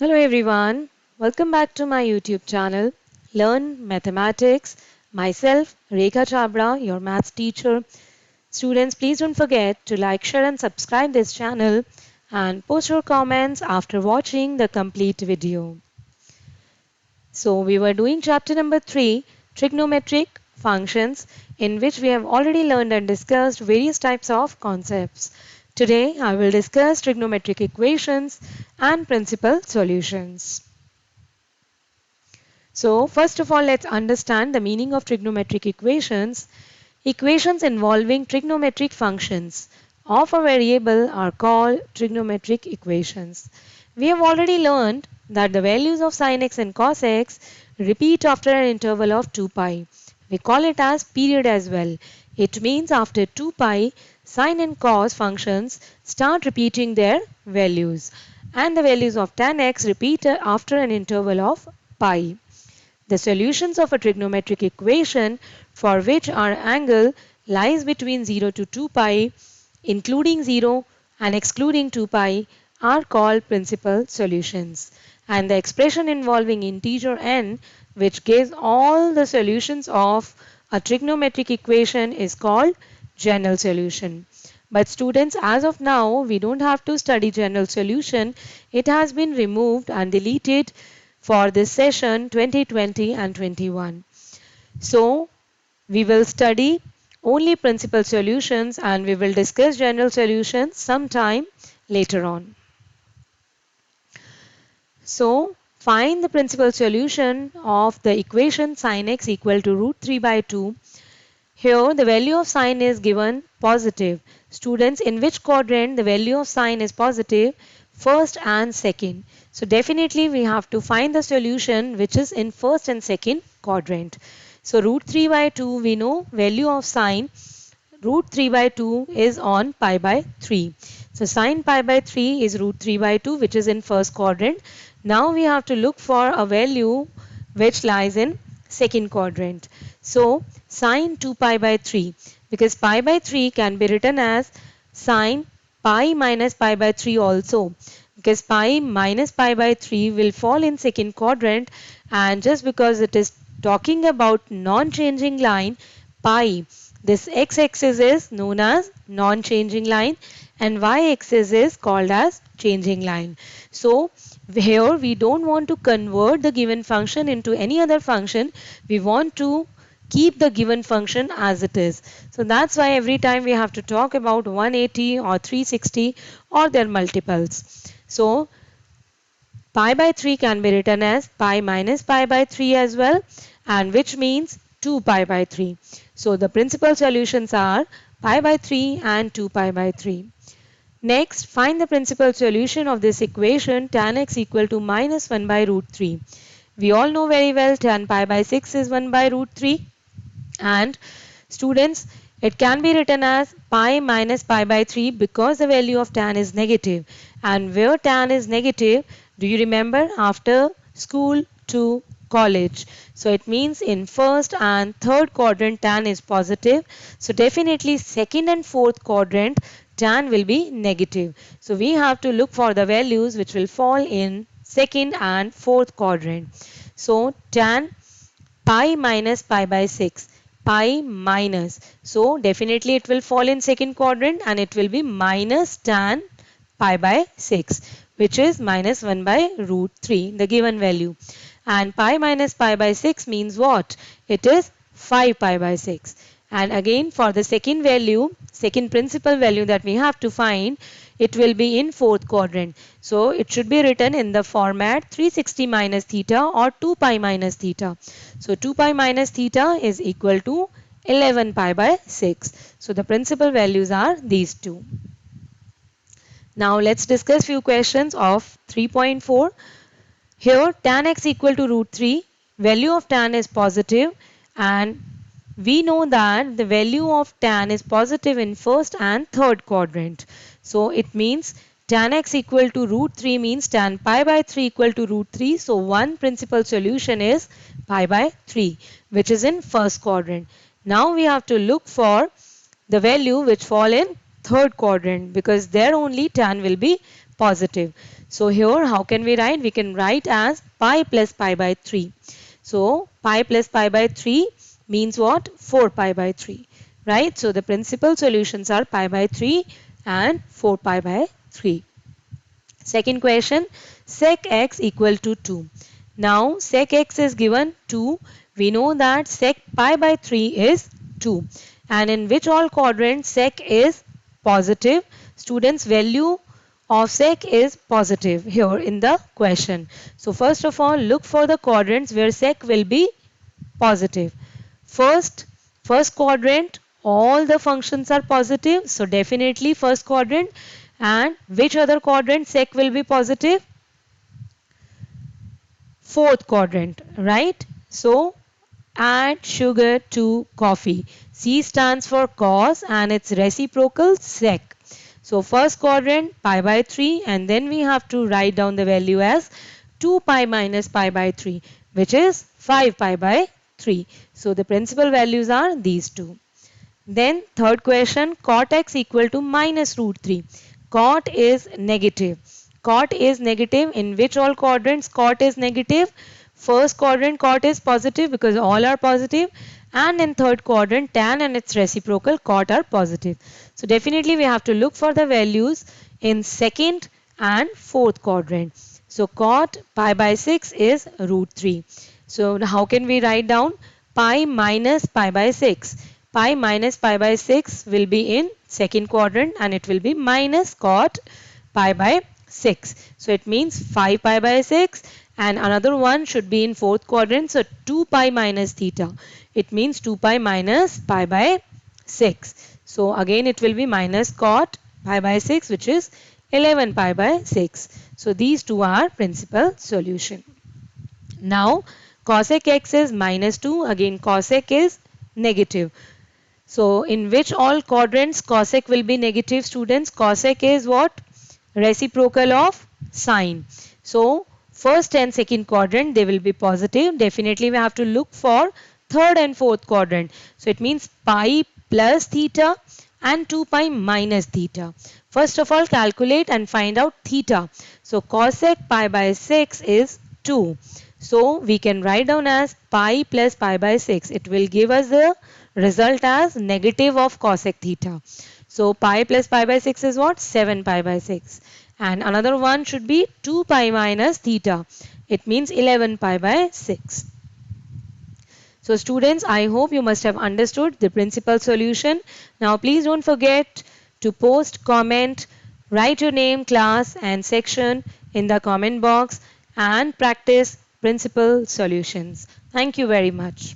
Hello everyone, welcome back to my YouTube channel Learn Mathematics. Myself Rekha Chabra, your maths teacher. Students, please don't forget to like, share and subscribe this channel and post your comments after watching the complete video. So we were doing chapter number 3, trigonometric functions, in which we have already learned and discussed various types of concepts. Today I will discuss trigonometric equations and principal solutions. So first of all, let's understand the meaning of trigonometric equations. Equations involving trigonometric functions of a variable are called trigonometric equations. We have already learned that the values of sin x and cos x repeat after an interval of 2 pi. We call it as period as well. It means after 2 pi, sin and cos functions start repeating their values, and the values of tan x repeat after an interval of pi. The solutions of a trigonometric equation for which our angle lies between 0 to 2 pi, including 0 and excluding 2 pi, are called principal solutions. And the expression involving integer n, which gives all the solutions of a trigonometric equation, is called general solution. But students, as of now, we don't have to study general solution. It has been removed and deleted for this session 2020 and 21. So we will study only principal solutions and we will discuss general solutions sometime later on. So find the principal solution of the equation sin x equal to root 3 by 2. Here the value of sin is given positive. Students, in which quadrant the value of sin is positive? First and second. So definitely we have to find the solution which is in first and second quadrant. So root 3 by 2, we know value of sin root 3 by 2 is on pi by 3. So sin pi by 3 is root 3 by 2, which is in first quadrant. Now we have to look for a value which lies in second quadrant. So sin 2 pi by 3, because pi by 3 can be written as sin pi minus pi by 3 also, because pi minus pi by 3 will fall in second quadrant, and just because it is talking about non-changing line, pi, this x-axis is known as non-changing line and y-axis is called as changing line. So here we don't want to convert the given function into any other function. We want to keep the given function as it is. So that's why every time we have to talk about 180 or 360 or their multiples. So pi by 3 can be written as pi minus pi by 3 as well, and which means 2 pi by 3. So the principal solutions are pi by 3 and 2 pi by 3. Next, find the principal solution of this equation tan x equal to minus 1 by root 3. We all know very well tan pi by 6 is 1 by root 3, and students, it can be written as pi minus pi by 3 because the value of tan is negative. And where tan is negative, do you remember, after school to college? So it means in first and third quadrant tan is positive. So definitely second and fourth quadrant tan will be negative. So we have to look for the values which will fall in second and fourth quadrant. So tan pi minus pi by 6, pi minus, so definitely it will fall in second quadrant and it will be minus tan pi by 6, which is minus 1 by root 3, the given value. And pi minus pi by 6 means what? It is 5 pi by 6. And again, for the second value, second principal value that we have to find, it will be in fourth quadrant. So it should be written in the format 360 minus theta or 2 pi minus theta. So 2 pi minus theta is equal to 11 pi by 6. So the principal values are these two. Now let's discuss few questions of 3.4. Here tan x equal to root 3, value of tan is positive, and we know that the value of tan is positive in first and third quadrant. So it means tan x equal to root 3 means tan pi by 3 equal to root 3. So one principal solution is pi by 3, which is in first quadrant. Now we have to look for the value which fall in third quadrant, because there only tan will be positive. So here how can we write? We can write as pi plus pi by 3. So pi plus pi by 3 means what? 4 pi by 3, right? So the principal solutions are pi by 3 and 4 pi by 3. Second question, sec x equal to 2. Now sec x is given 2. We know that sec pi by 3 is 2. And in which all quadrants sec is positive? Students, value of sec is positive here in the question. So first of all, look for the quadrants where sec will be positive. First, first quadrant, all the functions are positive. So definitely first quadrant. And which other quadrant sec will be positive? Fourth quadrant, right? So add sugar to coffee. C stands for cos and it's reciprocal sec. So first quadrant pi by 3 and then we have to write down the value as 2 pi minus pi by 3, which is 5 pi by 3. So the principal values are these two. Then third question, cot x equal to minus root 3. Cot is negative. Cot is negative. In which all quadrants cot is negative? First quadrant cot is positive because all are positive. And in third quadrant tan and its reciprocal cot are positive. So definitely we have to look for the values in second and fourth quadrant. So cot pi by 6 is root 3. So how can we write down? Pi minus pi by 6. Pi minus pi by 6 will be in second quadrant and it will be minus cot pi by 6. So it means 5 pi by 6 and another one should be in fourth quadrant. So 2 pi minus theta. It means 2 pi minus pi by 6. So again it will be minus cot pi by 6 which is 11 pi by 6. So these two are principal solution. Now cosec x is minus 2. Again cosec is negative. So in which all quadrants cosec will be negative, students? Cosec is what? Reciprocal of sine. So first and second quadrant they will be positive. Definitely we have to look for third and fourth quadrant. So it means pi plus theta and 2 pi minus theta. First of all calculate and find out theta. So cosec pi by 6 is 2. So we can write down as pi plus pi by 6. It will give us the result as negative of cosec theta. So pi plus pi by 6 is what? 7 pi by 6. And another one should be 2 pi minus theta. It means 11 pi by 6. So students, I hope you must have understood the principal solution. Now please don't forget to post, comment, write your name, class and section in the comment box and practice principal solutions. Thank you very much.